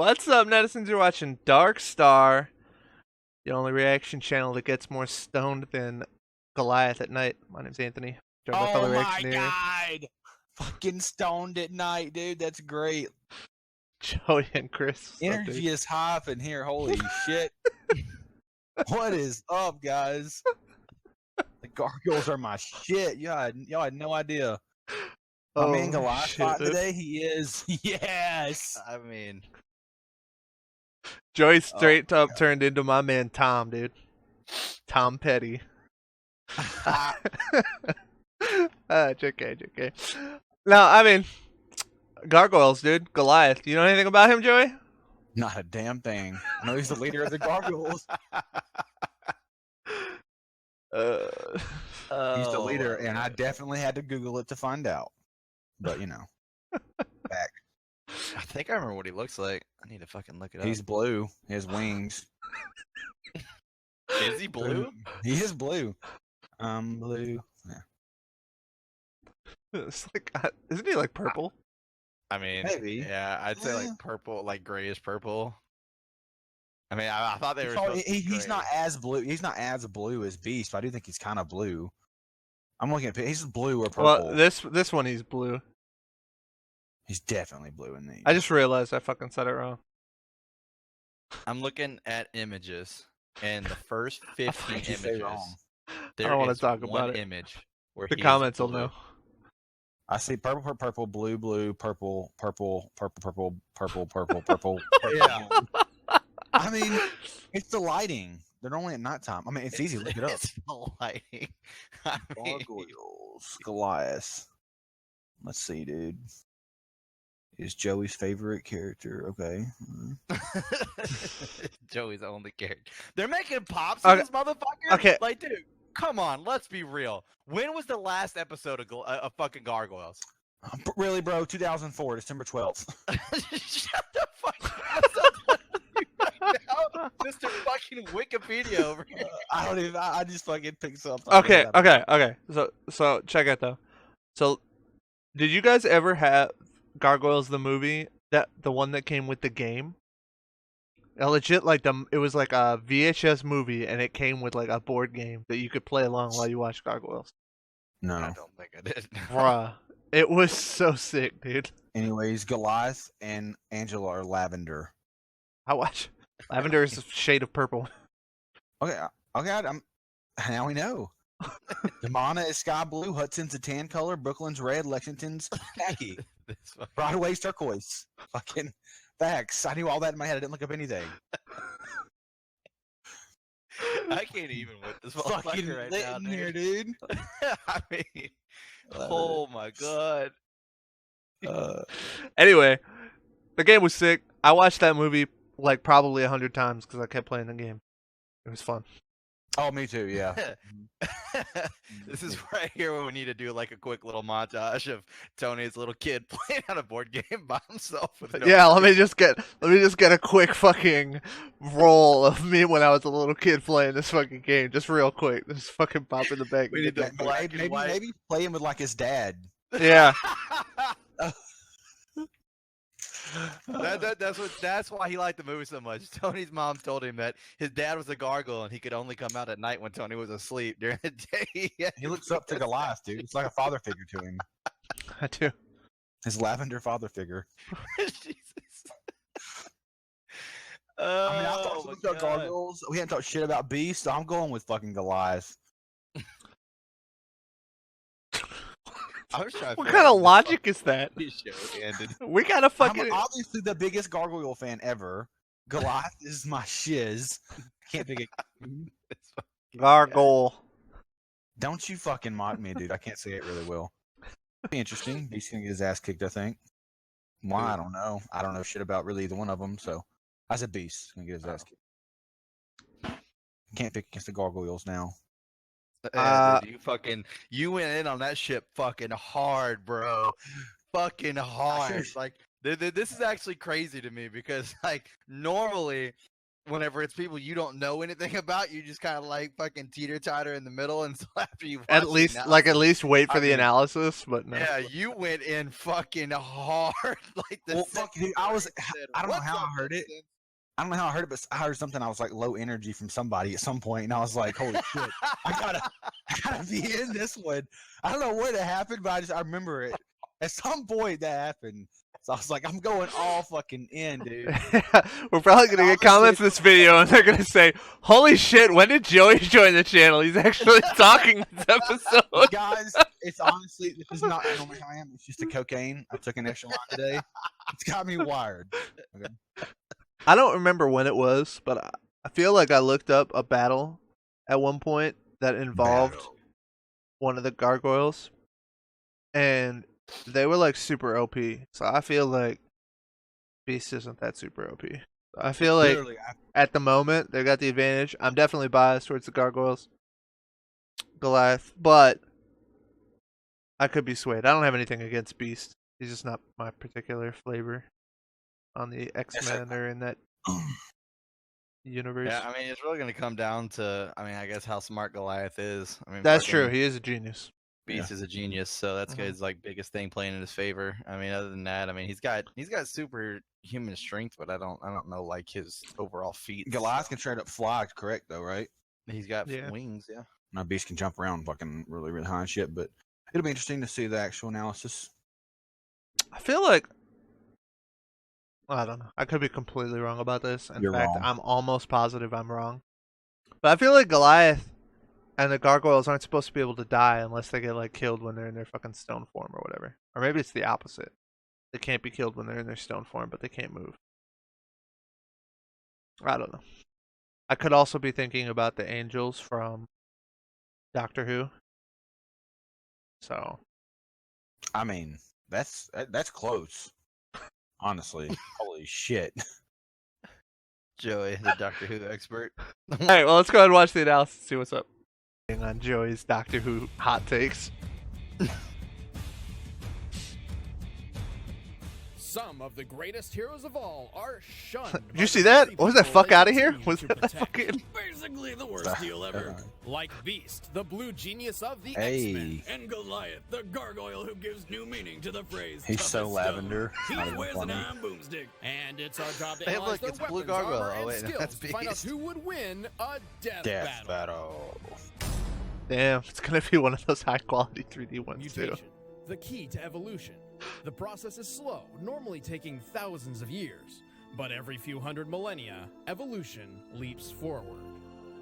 What's up, netizens? You're watching DarkStar, the only reaction channel that gets more stoned than Goliath at night. My name's Anthony. Joined by fellow Oh my reactionary god! Fucking stoned at night, dude. That's great. Joey and Chris. What's up, Energy dude? is high up in here. Holy shit. What is up, guys? The gargoyles are my shit. Y'all had no idea. My man Goliath shit, fought dude. today. He is. Yes. I mean, Joey straight up turned into my man Tom, dude. Tom Petty. JK. No, I mean, gargoyles, dude. Goliath. You know anything about him, Joey? Not a damn thing. I know he's the leader of the gargoyles. He's the leader, and I definitely had to Google it to find out. But you know, back. I think I remember what he looks like. I need to fucking look it up. He's blue. He has wings. Is he blue? He is blue. Blue. Yeah. It's like, isn't he like purple? I mean, Maybe. yeah, I'd say Yeah. like purple, like grayish purple. I mean, I thought they were. So supposed to be he's gray. not as blue. He's not as blue as Beast, but I do think he's kind of blue. I'm looking at. He's blue or purple. Well, this one he's blue. He's definitely blue in these. I just realized I fucking said it wrong. I'm looking at images, and the first 15 What'd you say images. wrong? There I don't wanna is talk one about it. image where The he is comments will blue. know. I see purple, purple, blue, blue, purple. Yeah. I mean, it's the lighting. They're only at nighttime. I mean, it's easy. Look it up. It's the lighting. I mean, Gargoyles, Goliath. Let's see, dude. Is Joey's favorite character? Okay. Joey's only character. They're making pops Okay. of this motherfucker. Okay. Like, dude, come on. Let's be real. When was the last episode of fucking Gargoyles? Really, bro? 2004, December 12th. Shut the fuck up. Right now, Mr. fucking Wikipedia over here. I don't even. I just fucking picked something. Okay. So check it though. So, did you guys ever have Gargoyles the movie? The one that came with the game? Legit, like it was like a VHS movie, and it came with like a board game that you could play along while you watch Gargoyles. No. I don't think I did. Bruh, it was so sick, dude. Anyways, Goliath and Angela are lavender. I watch. Lavender is a shade of purple. Okay. Okay. Now we know. Damana is sky blue. Hudson's a tan color. Brooklyn's red. Lexington's khaki. This fucking- Broadway's turquoise. Fucking facts. I knew all that in my head. I didn't look up anything. I can't even with this Fucking motherfucker right lit now, in here, dude. dude. I mean, Love oh my god. Anyway, the game was sick. I watched that movie like probably 100 times because I kept playing the game. It was fun. Oh, me too. Yeah. This is right here where we need to do like a quick little montage of Tony as a little kid playing on a board game by himself. With no Yeah, let me just get a quick fucking roll of me when I was a little kid playing this fucking game, just real quick. Just fucking pop in the bank. We need the black and white. Maybe play him with like his dad. Yeah. That's why he liked the movie so much. Tony's mom told him that his dad was a gargoyle and he could only come out at night when Tony was asleep. During the day, He looks up to Goliath, dude. It's like a father figure to him. I do. His lavender father figure. Jesus. I mean, I Oh talked my about God. gargoyles. We hadn't talked shit about Beast, so I'm going with fucking Goliath. I was trying to What figure kind out of when logic is that? this show ended. We gotta fucking. I'm obviously the biggest gargoyle fan ever. Goliath is my shiz. Can't think of. It's fucking- Gargoyle. Don't you fucking mock me, dude. I can't say it really well. Be interesting. Beast's gonna get his ass kicked, I think. Why? I don't know. I don't know shit about really either one of them, so I said Beast. Gonna get his ass kicked. Can't pick against the gargoyles now. Dude, you went in on that ship fucking hard, bro. Fucking hard. Like this is actually crazy to me because like normally whenever it's people you don't know anything about, you just kind of like fucking teeter-totter in the middle until after you At least wait for the analysis, but no. Yeah, you went in fucking hard. Like the fuck, dude, I don't know how I heard it. I don't know how I heard it, but I heard something. I was like low energy from somebody at some point, and I was like, "Holy shit, I gotta be in this one." I don't know what happened, but I remember it. At some point that happened, so I was like, "I'm going all fucking in, dude." We're probably gonna get comments in this video, and they're gonna say, "Holy shit, when did Joey join the channel? He's actually talking this episode." Guys, it's honestly, this is not normally how I am. It's just the cocaine. I took an extra line today. It's got me wired. Okay. I don't remember when it was, but I feel like I looked up a battle at one point that involved one of the gargoyles, and they were like super OP. So I feel like Beast isn't that super OP. I feel like at the moment they got the advantage. I'm definitely biased towards the gargoyles, Goliath, but I could be swayed. I don't have anything against Beast. He's just not my particular flavor on the X-Men or in that universe. Yeah, I mean, it's really going to come down to, I guess how smart Goliath is. I mean, that's true. He is a genius. Beast is a genius, so that's his like biggest thing playing in his favor. I mean, other than that, I mean, he's got superhuman strength, but I don't know like his overall feat. Goliath can straight up fly, correct though, right? He's got wings, yeah. Now Beast can jump around fucking really, really high and shit, but it'll be interesting to see the actual analysis. I feel like I don't know. I could be completely wrong about this. In fact, wrong. I'm almost positive I'm wrong. But I feel like Goliath and the gargoyles aren't supposed to be able to die unless they get like killed when they're in their fucking stone form or whatever. Or maybe it's the opposite. They can't be killed when they're in their stone form, but they can't move. I don't know. I could also be thinking about the angels from Doctor Who. So, I mean, that's close. Honestly, holy shit. Joey, the Doctor Who expert. All right, well, let's go ahead and watch the analysis and see what's up. On Joey's Doctor Who hot takes. Some of the greatest heroes of all are shunned. Did you see that? What was that fuck out of here? Was that fucking basically the worst deal ever? Like Beast, the blue genius of the X-Men, and Goliath, the gargoyle who gives new meaning to the phrase. He's so lavender. He wears an iron boomstick, and it's our job to Hey, analyze look, their it's weapons, Blue Gargoyle. armor, Oh, and wait, no, skills that's to find out Beast. who would win a death battle. Damn, it's gonna be one of those high quality 3D ones Mutation, too. the key to evolution. The process is slow, normally taking thousands of years. But every few hundred millennia, evolution leaps forward.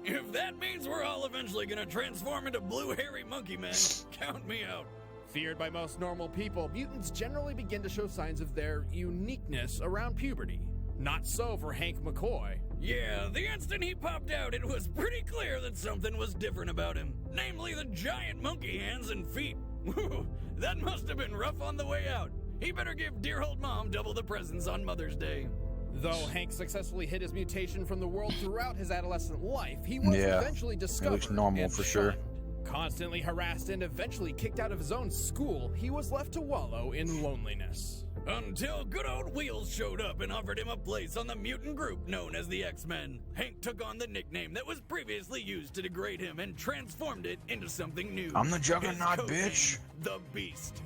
If that means we're all eventually gonna transform into blue hairy monkey men, count me out. Feared by most normal people, mutants generally begin to show signs of their uniqueness around puberty. Not so for Hank McCoy. Yeah, the instant he popped out, it was pretty clear that something was different about him. Namely the giant monkey hands and feet. Whew, that must have been rough on the way out. He better give dear old mom double the presents on Mother's Day. Though Hank successfully hid his mutation from the world throughout his adolescent life, he was eventually discovered. It looks normal for sure. Constantly harassed and eventually kicked out of his own school, he was left to wallow in loneliness. Until good old Wheels showed up and offered him a place on the mutant group known as the X-Men. Hank took on the nickname that was previously used to degrade him and transformed it into something new. I'm the Juggernaut, bitch. The Beast.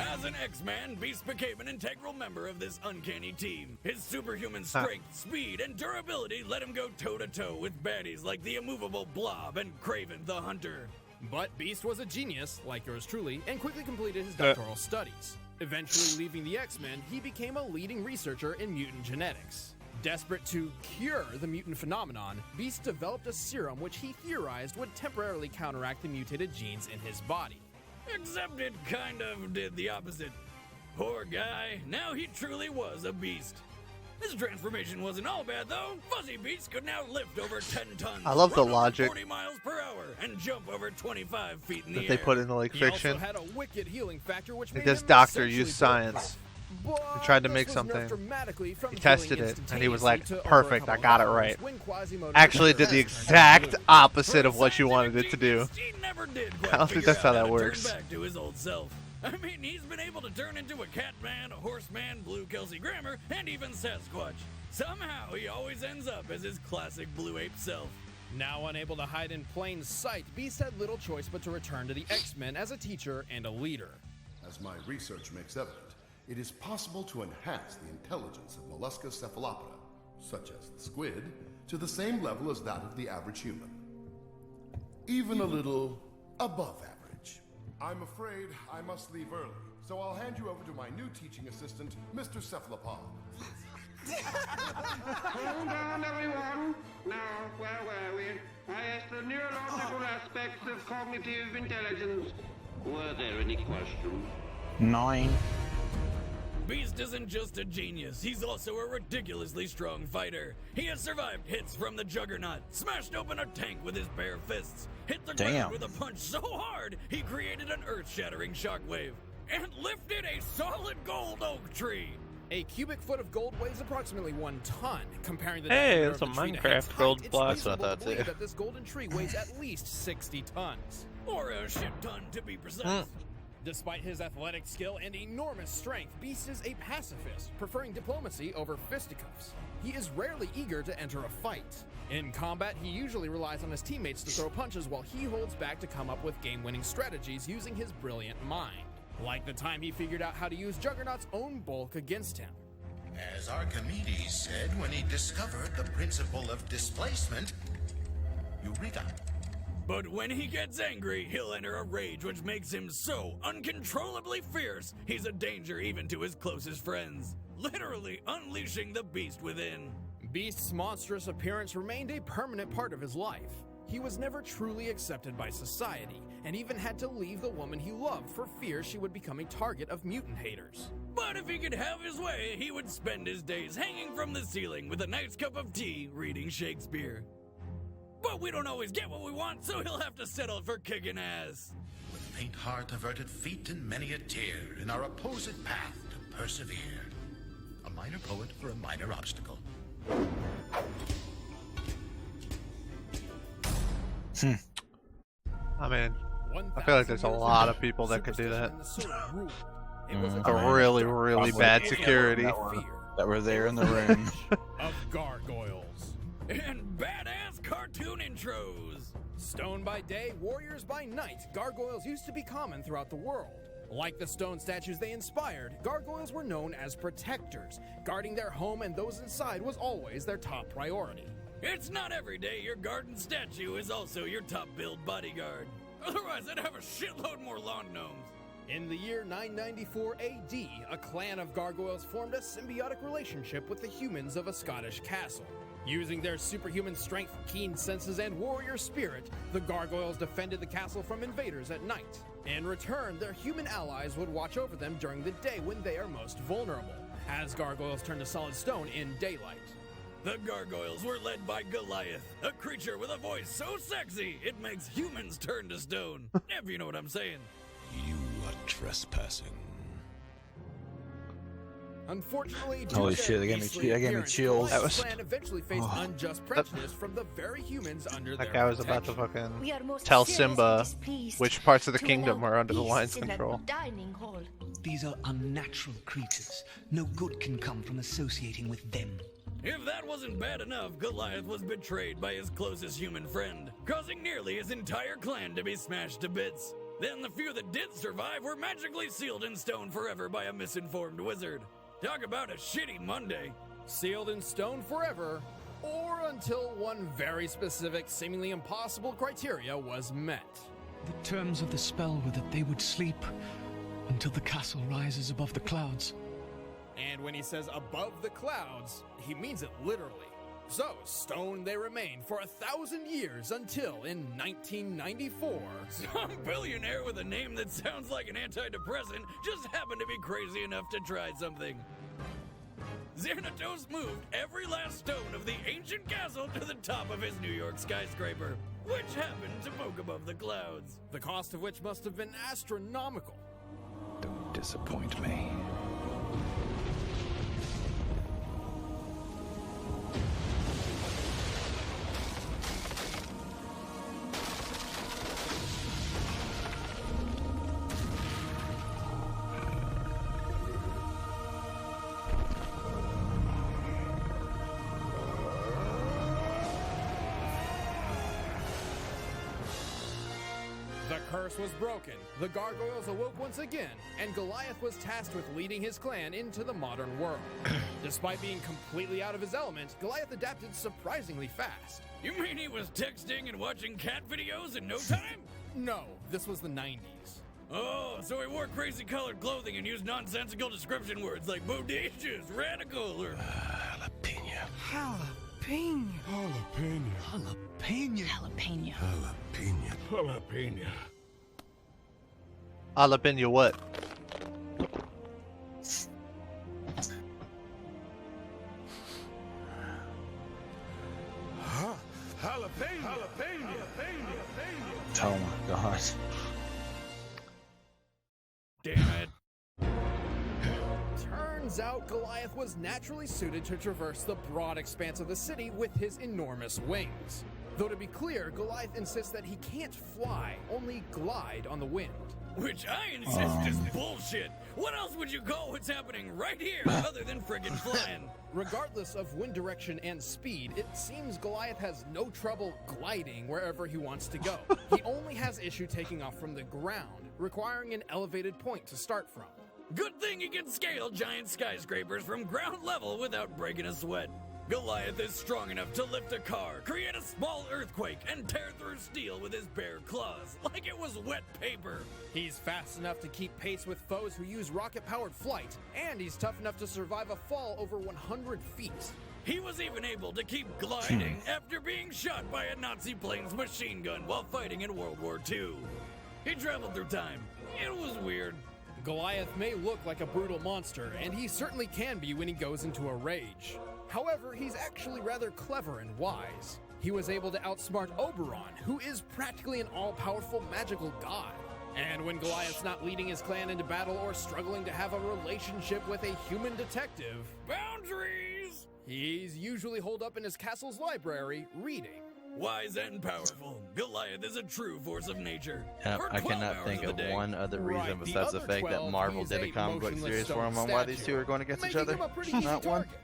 As an X-Man, Beast became an integral member of this uncanny team. His superhuman strength, speed, and durability let him go toe-to-toe with baddies like the immovable Blob and Kraven the Hunter. But Beast was a genius, like yours truly, and quickly completed his doctoral studies. Eventually leaving the X-Men, he became a leading researcher in mutant genetics. Desperate to cure the mutant phenomenon, Beast developed a serum which he theorized would temporarily counteract the mutated genes in his body. Except it kind of did the opposite. Poor guy, now he truly was a beast. His transformation wasn't all bad though. Fuzzy Beast could now lift over 10 tons. I love the run over logic 40 miles per hour and jump over 25 feet in the that air. they put into like He fiction. also had a wicked healing factor which made This him doctor essentially used science. He tried to make something. He tested it, and he was like, perfect, I got it right. Actually did the exact opposite of what you wanted it to do. I don't think that's how that works. I mean, he's been able to turn into a Catman, a Horseman, Blue Kelsey Grammer, and even Sasquatch. Somehow, he always ends up as his classic Blue Ape self. Now unable to hide in plain sight, Beast had little choice but to return to the X-Men as a teacher and a leader. As my research makes evident, it is possible to enhance the intelligence of mollusca cephalopoda, such as the squid, to the same level as that of the average human. Even a little above average. I'm afraid I must leave early, so I'll hand you over to my new teaching assistant, Mr. Cephalopod. Hold on, everyone. Now, where were we? I asked the neurological aspects of cognitive intelligence. Were there any questions? 9. Beast isn't just a genius, he's also a ridiculously strong fighter. He has survived hits from the Juggernaut, smashed open a tank with his bare fists, hit the ground with a punch so hard he created an earth-shattering shockwave, and lifted a solid gold oak tree. A cubic foot of gold weighs approximately 1 ton. Comparing the diameter it's of a the tree to Minecraft head's gold height, block. it's That's what I reasonable thought, to believe too. that this golden tree weighs at least 60 tons. Or a shit ton, to be precise. Despite his athletic skill and enormous strength, Beast is a pacifist, preferring diplomacy over fisticuffs. He is rarely eager to enter a fight. In combat, he usually relies on his teammates to throw punches while he holds back to come up with game-winning strategies using his brilliant mind. Like the time he figured out how to use Juggernaut's own bulk against him. As Archimedes said when he discovered the principle of displacement, Eureka. But when he gets angry, he'll enter a rage which makes him so uncontrollably fierce, he's a danger even to his closest friends. Literally unleashing the beast within. Beast's monstrous appearance remained a permanent part of his life. He was never truly accepted by society, and even had to leave the woman he loved for fear she would become a target of mutant haters. But if he could have his way, he would spend his days hanging from the ceiling with a nice cup of tea reading Shakespeare. But we don't always get what we want, so he'll have to settle for kicking ass. With faint heart, averted feet, and many a tear, in our opposite path to persevere. A minor poet for a minor obstacle. I mean, I feel like there's a lot of people that could do that. A really, really bad security. That were there in the room. Of gargoyles. And badass cartoon intros. Stone by day, warriors by night, gargoyles used to be common throughout the world. Like the stone statues they inspired, gargoyles were known as protectors. Guarding their home and those inside was always their top priority. It's not every day your garden statue is also your top-billed bodyguard. Otherwise, I'd have a shitload more lawn gnomes. In the year 994 AD, a clan of gargoyles formed a symbiotic relationship with the humans of a Scottish castle. Using their superhuman strength, keen senses, and warrior spirit, the gargoyles defended the castle from invaders at night. In return, their human allies would watch over them during the day when they are most vulnerable, as gargoyles turn to solid stone in daylight. The gargoyles were led by Goliath, a creature with a voice so sexy it makes humans turn to stone. If you know what I'm saying. You are trespassing. Unfortunately, Holy shit, that gave me chills. That was- Clan eventually faced unjust prejudice from the very humans under That their guy was about to protection. fucking tell Simba which parts of the kingdom are under the lion's control. Dining hall. These are unnatural creatures. No good can come from associating with them. If that wasn't bad enough, Goliath was betrayed by his closest human friend, causing nearly his entire clan to be smashed to bits. Then the few that did survive were magically sealed in stone forever by a misinformed wizard. Talk about a shitty Monday. Sealed in stone forever, or until one very specific, seemingly impossible criteria was met. The terms of the spell were that they would sleep until the castle rises above the clouds. And when he says above the clouds, he means it literally. So, stone they remained for 1,000 years until, in 1994, some billionaire with a name that sounds like an antidepressant just happened to be crazy enough to try something. Xanatos moved every last stone of the ancient castle to the top of his New York skyscraper, which happened to poke above the clouds, the cost of which must have been astronomical. Don't disappoint me. curse was broken, the gargoyles awoke once again, and Goliath was tasked with leading his clan into the modern world. Despite being completely out of his element, Goliath adapted surprisingly fast. You mean he was texting and watching cat videos in no time? No, this was the 90s. Oh, so he wore crazy colored clothing and used nonsensical description words like bodacious, radical, or... Jalapeno. Jalapeno. Jalapeno. Jalapeno. Jalapeno. Jalapeno what? Oh my god. Damn it. Turns out Goliath was naturally suited to traverse the broad expanse of the city with his enormous wings. Though to be clear, Goliath insists that he can't fly, only glide on the wind. Which I insist is bullshit. What else would you call what's happening right here other than friggin' flying? Regardless of wind direction and speed, it seems Goliath has no trouble gliding wherever he wants to go. He only has issue taking off from the ground, requiring an elevated point to start from. Good thing he can scale giant skyscrapers from ground level without breaking a sweat. Goliath is strong enough to lift a car, create a small earthquake, and tear through steel with his bare claws, like it was wet paper. He's fast enough to keep pace with foes who use rocket-powered flight, and he's tough enough to survive a fall over 100 feet. He was even able to keep gliding after being shot by a Nazi plane's machine gun while fighting in World War II. He traveled through time. It was weird. Goliath may look like a brutal monster, and he certainly can be when he goes into a rage. However, he's actually rather clever and wise. He was able to outsmart Oberon, who is practically an all-powerful magical god. And when Goliath's not leading his clan into battle or struggling to have a relationship with a human detective, Boundaries! he's usually holed up in his castle's library, reading. Wise and powerful, Goliath is a true force of nature. Yep, For I 12 cannot hours think the of day. one other reason Right, the besides the other fact that 12 Marvel he's did a a comic book motionless series for him stone on why these statue, two are going against each making other. him a pretty easy Not one. target.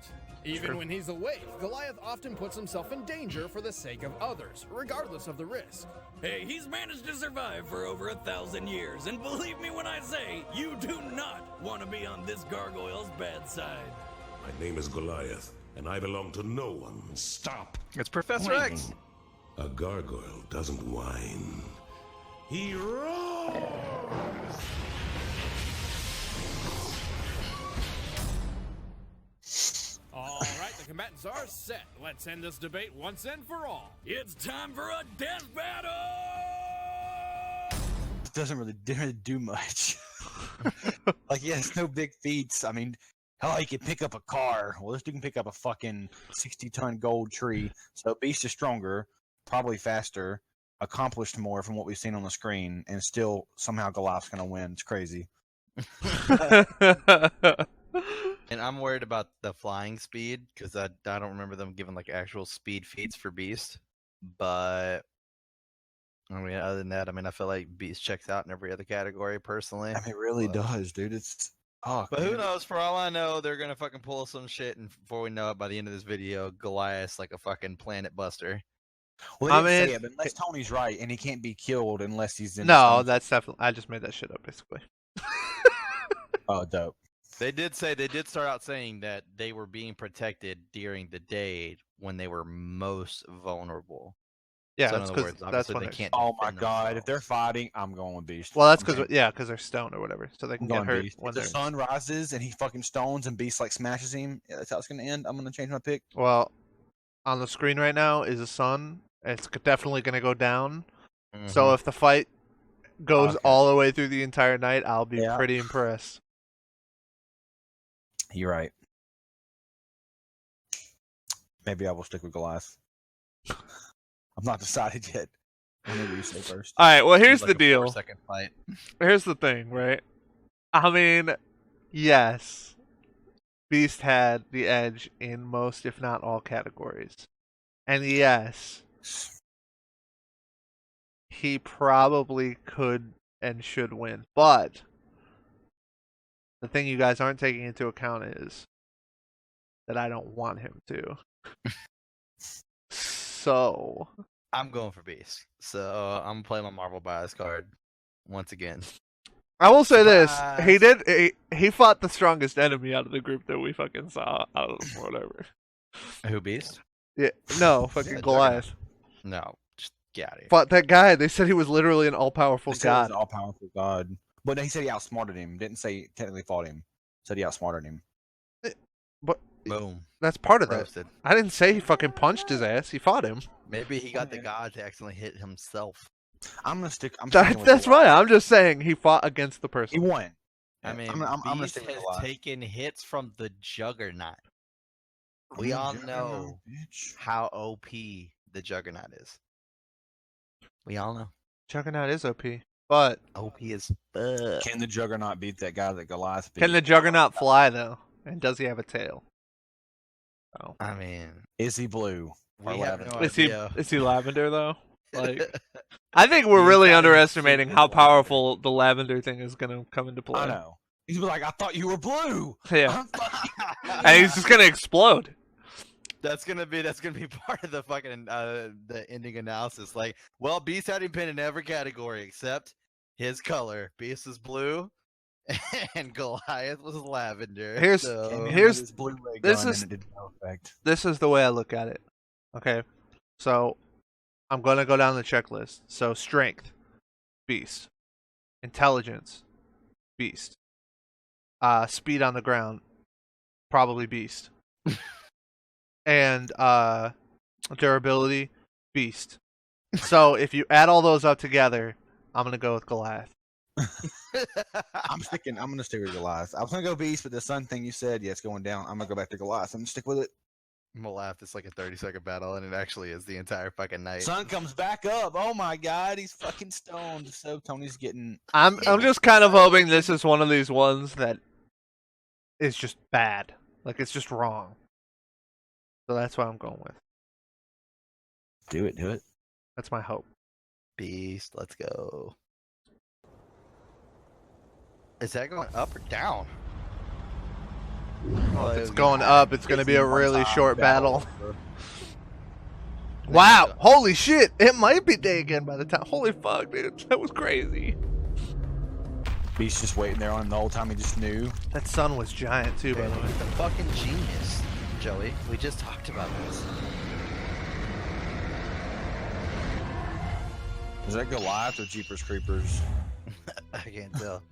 Even when he's awake, Goliath often puts himself in danger for the sake of others, regardless of the risk. Hey, he's managed to survive for over 1,000 years, and believe me when I say, you do not want to be on this gargoyle's bad side. My name is Goliath, and I belong to no one. Stop. It's Professor X. A gargoyle doesn't whine. He roars! All right, the combatants are set. Let's end this debate once and for all. It's time for a death battle! It doesn't really do much. Like, he has no big feats. I mean, hell, he can pick up a car. Well, this dude can pick up a fucking 60-ton gold tree. So Beast is stronger, probably faster, accomplished more from what we've seen on the screen, and still somehow Goliath's gonna win. It's crazy. And I'm worried about the flying speed because I don't remember them giving like actual speed feats for Beast. But I mean, other than that, I mean, I feel like Beast checks out in every other category personally. I mean, it really does, dude. It's But who knows? For all I know, they're gonna fucking pull some shit, and before we know it, by the end of this video, Goliath's like a fucking planet buster. Well, I I mean, mean, it, but unless Tony's right, and he can't be killed unless he's in. No, some... that's definitely. I just made that shit up, basically. Oh, dope. They did start out saying that they were being protected during the day when they were most vulnerable. Yeah, so in that's other 'cause words, that's obviously when they they're- can't. Oh my defend god, if themselves. they're fighting, I'm going with Beast. Well, that's I'm because they're stoned or whatever, so they can get going hurt Beast. when If the they're. sun rises and he fucking stones and Beast like smashes him, that's how it's gonna end. I'm gonna change my pick. Well, on the screen right now is a sun. It's definitely going to go down. So if the fight goes all the way through the entire night, I'll be pretty impressed. You're right. Maybe I will stick with Goliath. I'm not decided yet. Maybe you say first. All right. Well, here's Seems the like a deal. 4-second fight. Here's the thing, right? I mean, yes, Beast had the edge in most, if not all, categories, and yes, he probably could and should win. But the thing you guys aren't taking into account is that I don't want him to. So I'm going for Beast. So I'm playing my Marvel bias card. once again. I will say this: Surprise. he fought the strongest enemy out of the group that we fucking saw out of whatever. Who, Beast? Yeah, no, fucking Yeah, Goliath. No, just get out of here. Fought that guy. They said he was literally an all-powerful He said he was god. an all-powerful god. But he said he outsmarted him. Didn't say he technically fought him. Said he outsmarted him. But Boom. that's part of that. Roasted. I didn't say he fucking punched his ass. He fought him. Maybe he got the god to accidentally hit himself. I'm gonna stick. I'm sticking with That's Goliath. fine. I'm just saying he fought against the person. He won. I mean, I'm gonna Beast stick with has Goliath. taken hits from the Juggernaut. We all know Bitch. how OP the Juggernaut is. We all know. Juggernaut is OP, but OP is fuck. Can the Juggernaut beat that guy that Goliath beat? can the Juggernaut fly though? And does he have a tail? Oh. I mean, Is he blue? we have no Is he idea. lavender though? Like, I think we're really underestimating how powerful the lavender thing is gonna come into play. I know. He's like, I thought you were blue. Yeah, I'm fucking- and he's just gonna explode. That's gonna be part of the fucking the ending analysis. Like, well, Beast had him pinned in every category except his color. Beast is blue, and Goliath was lavender. Here's- so... here's- This blue ray this gun is- and it did no effect. This is the way I look at it. Okay, so I'm gonna go down the checklist. So strength, beast. Intelligence, beast. Speed on the ground, probably beast. And durability, beast. So if you add all those up together, I'm gonna go with Goliath. I'm gonna stick with Goliath. I was gonna go Beast, but the sun thing you said, yeah, it's going down. I'm gonna go back to Goliath. I'm gonna stick with it. I'm gonna laugh. It's like a 30-second battle, and it actually is the entire fucking night. Sun comes back up. Oh my god, he's fucking stoned. So Tony's getting. I'm just kind of hoping this is one of these ones that is just bad. Like it's just wrong. So that's what I'm going with. Do it. That's my hope. Beast, let's go. Is that going up or down? Well, if it's going up, it's going to be a really short battle. Wow, holy shit. It might be day again by the time. Holy fuck, dude. That was crazy. Beast just waiting there on him the whole time. He just knew. That sun was giant too, by the way. He's a fucking genius, Joey. We just talked about this. Is that Goliath or Jeepers Creepers? I can't tell.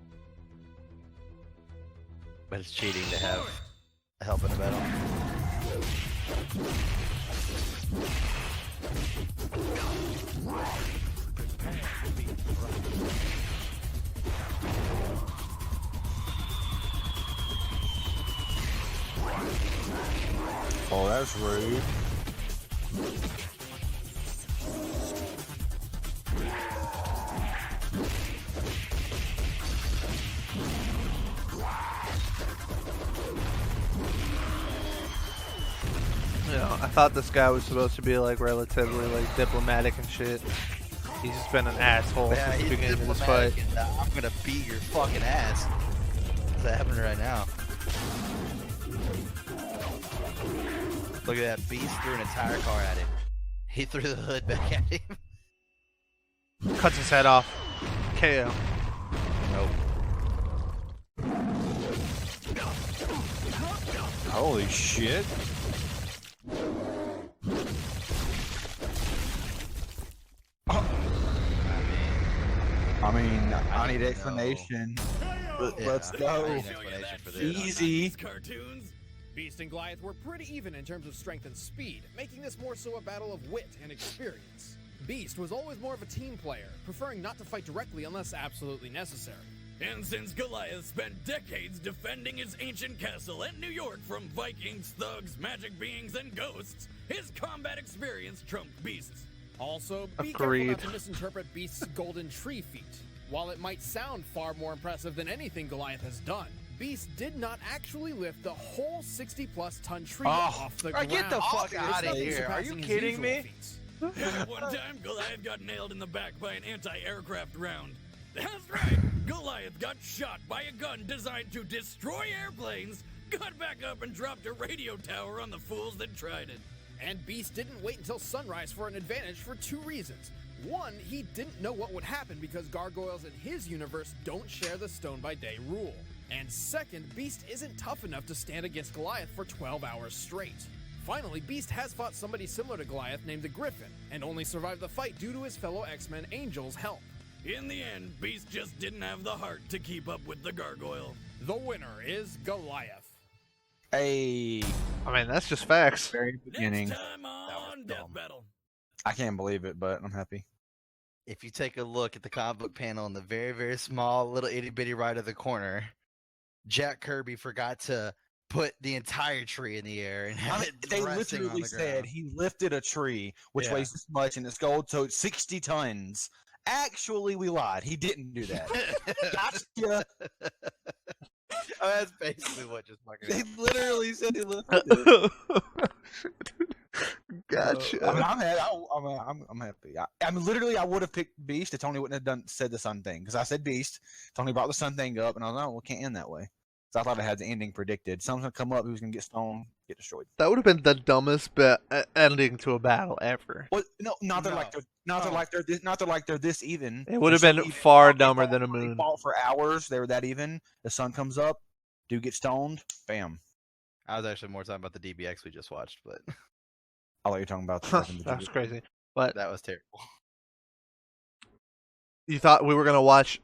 But it's cheating to have help in a battle. Oh, that's rude. You know, I thought this guy was supposed to be like relatively like diplomatic and shit. He's just been an asshole Yeah, since the he's beginning of this fight. diplomatic, and, I'm gonna beat your fucking ass. What's happening right now? Look at that. Beast threw an entire car at him. He threw the hood back at him. Cuts his head off. KO. Nope. Holy shit. I mean, I need explanation. Let's go. I need an explanation for this. Easy. Cartoons. Beast and Goliath were pretty even in terms of strength and speed, making this more so a battle of wit and experience. Beast was always more of a team player, preferring not to fight directly unless absolutely necessary. And since Goliath spent decades defending his ancient castle in New York from Vikings, thugs, magic beings, and ghosts, his combat experience trumped Beast's. Also, be careful Agreed. not to misinterpret Beast's golden tree feat. While it might sound far more impressive than anything Goliath has done, Beast did not actually lift the whole 60-plus ton tree off the ground. Get the fuck out of Surpassing here. Are you his kidding usual me? feats. At one time, Goliath got nailed in the back by an anti-aircraft round. That's right, Goliath got shot by a gun designed to destroy airplanes, got back up and dropped a radio tower on the fools that tried it. And Beast didn't wait until sunrise for an advantage for 2 reasons. One, he didn't know what would happen because gargoyles in his universe don't share the Stone by Day rule. And second, Beast isn't tough enough to stand against Goliath for 12 hours straight. Finally, Beast has fought somebody similar to Goliath named the Griffin, and only survived the fight due to his fellow X-Men Angel's help. In the end, Beast just didn't have the heart to keep up with the gargoyle. The winner is Goliath. Hey, I mean, that's just facts. very beginning. Next time on Death dumb. Battle. I can't believe it, but I'm happy. If you take a look at the comic book panel in the very, very small little itty bitty right of the corner, Jack Kirby forgot to put the entire tree in the air and have it They resting on literally the said ground. he lifted a tree which Yeah. weighs this much and its gold totes 60 tons. Actually, we lied. He didn't do that. Gotcha. Oh, that's basically what just fucking They happened. literally said he lifted it. Gotcha. I mean, I'm happy. I'm happy. I mean, literally, I would have picked Beast if Tony wouldn't have said the sun thing, because I said Beast. Tony brought the sun thing up, and I was like, oh, well, it can't end that way. So I thought it had the ending predicted. Someone's gonna come up, who's gonna get stoned, get destroyed. That would have been the dumbest ending to a battle ever. Well, no, not they're No. like they're like they're this even. It would have They're been so even. far They dumber fought- than a They moon. fought for hours. They were that even. The sun comes up, dude gets stoned. Bam. I was actually more talking about the DBX we just watched, but I thought you were talking about the fucking That was crazy. But that was terrible. you thought we were gonna watch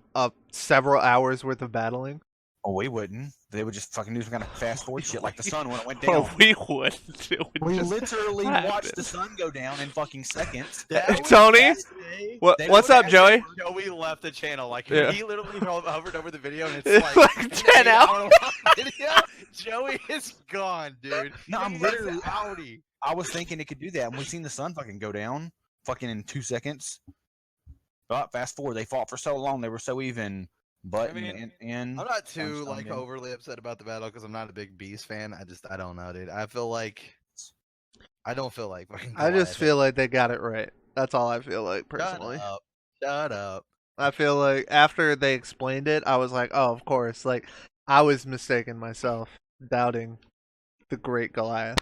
several hours worth of battling? Oh, we wouldn't. They would just fucking do some kind of fast forward shit like the sun when it went down. Oh, we wouldn't. It would We just literally happen. watched the sun go down in fucking seconds. Tony, what's would've up, had Joey? Joey left the channel. Like Yeah. he literally hovered over the video, and it's It's like, like an 10 8-hour-long video. Joey is gone, dude. No, I'm He's literally- outie. I was thinking it could do that, and we seen the sun fucking go down, fucking in 2 seconds. But fast forward, they fought for so long, they were so even. But I mean, in I'm not too Sunstone like did. overly upset about the battle because I'm not a big Beast fan. I don't know, dude. I feel like I don't feel like fucking I just Goliath. feel like they got it right. That's all I feel like personally. Shut up. I feel like after they explained it, I was like, oh, of course. Like, I was mistaken myself, doubting the great Goliath.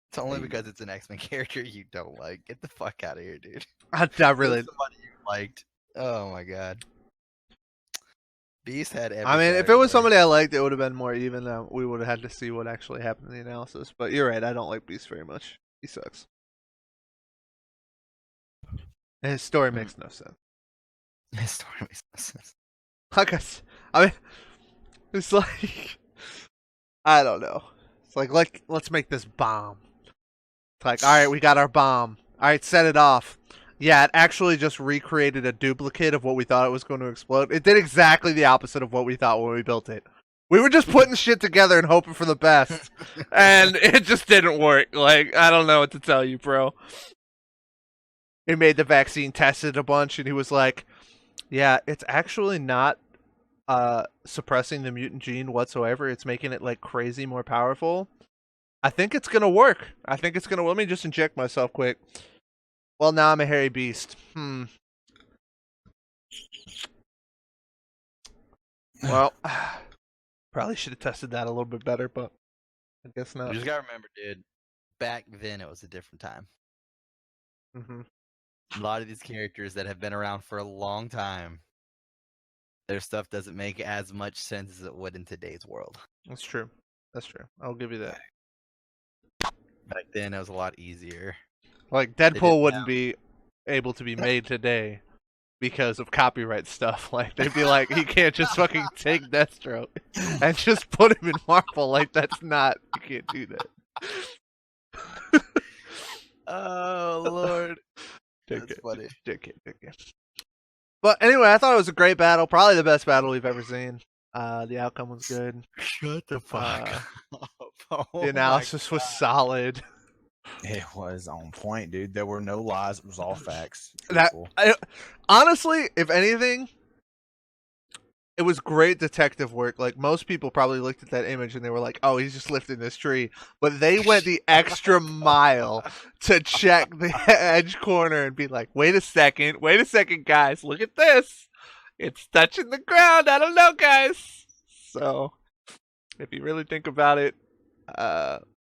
It's only because it's an X-Men character you don't like. Get the fuck out of here, dude. I really. Somebody you liked. Oh my god. Beast had every I mean, if it category. was somebody I liked, it would have been more even. We would have had to see what actually happened in the analysis. But you're right. I don't like Beast very much. He sucks. And his story makes no sense. His story makes no sense. I mean, it's like I don't know. It's like let's make this bomb. It's like, all right, we got our bomb. All right, set it off. Yeah, it actually just recreated a duplicate of what we thought it was going to explode. It did exactly the opposite of what we thought when we built it. We were just putting shit together and hoping for the best, and it just didn't work. Like, I don't know what to tell you, bro. He made the vaccine, tested a bunch, and he was like, yeah, it's actually not suppressing the mutant gene whatsoever. It's making it like crazy more powerful. I think it's gonna work. Let me just inject myself quick. Well, now I'm a hairy beast. Well, probably should have tested that a little bit better, but I guess You not. just gotta remember, dude. Back then, it was a different time. Hmm. A lot of these characters that have been around for a long time, their stuff doesn't make as much sense as it would in today's world. That's true. I'll give you that. Back then, it was a lot easier. Like, didn't Deadpool wouldn't be able to be made today because of copyright stuff. Like, they'd be like, you can't just fucking take Deathstroke and just put him in Marvel. Like, that's not, you can't do that. Oh lord, Take that's funny. But anyway, I thought it was a great battle. Probably the best battle we've ever seen. The outcome was good. Shut the fuck up. Oh The analysis was solid. It was on point, dude. There were no lies. It was all facts. That Truthful. honestly, if anything, it was great detective work. Like, most people probably looked at that image and they were like, "Oh, he's just lifting this tree," but they went the extra mile to check the edge corner and be like, wait a second, guys, look at this. It's touching the ground. I don't know, guys." So If you really think about it,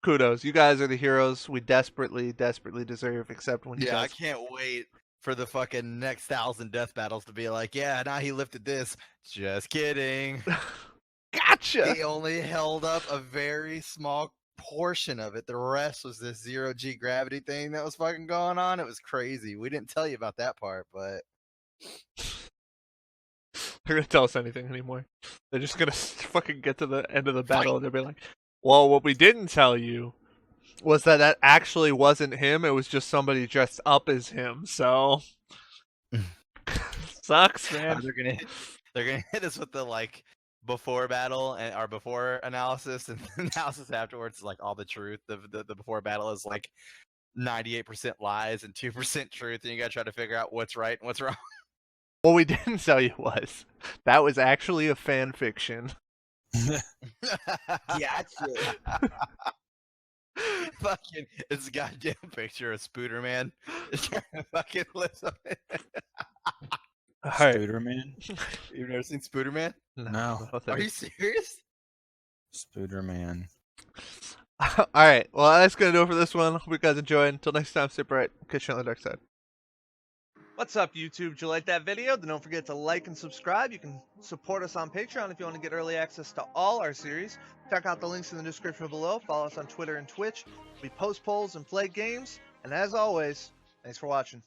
kudos. You guys are the heroes we desperately, desperately deserve, except when you Yeah, I guys... can't wait for the fucking next 1,000 death battles to be like, yeah, now he lifted this. Just kidding. Gotcha! He only held up a very small portion of it. The rest was this zero-G gravity thing that was fucking going on. It was crazy. We didn't tell you about that part, but... They're gonna tell us anything anymore. They're just gonna fucking get to the end of the battle and they'll be like, well, what we didn't tell you was that actually wasn't him. It was just somebody dressed up as him. So sucks, man. They're gonna hit us with the like before battle and our before analysis, and the analysis afterwards is like all the truth. The before battle is like 98% lies and 2% truth, and you gotta try to figure out what's right and what's wrong. What we didn't tell you was that was actually a fan fiction. Gotcha. Fucking, it's a goddamn picture of Spooderman. It's trying to fucking live something. Right. Spooderman? You've never seen Spooderman? No. Are you serious? Spooderman. All right. Well, that's gonna do it for this one. Hope you guys enjoyed. Until next time, stay bright. Catch you on the dark side. What's up, YouTube? Did you like that video? Then don't forget to like and subscribe. You can support us on Patreon if you want to get early access to all our series. Check out the links in the description below. Follow us on Twitter and Twitch. We post polls and play games. And as always, thanks for watching.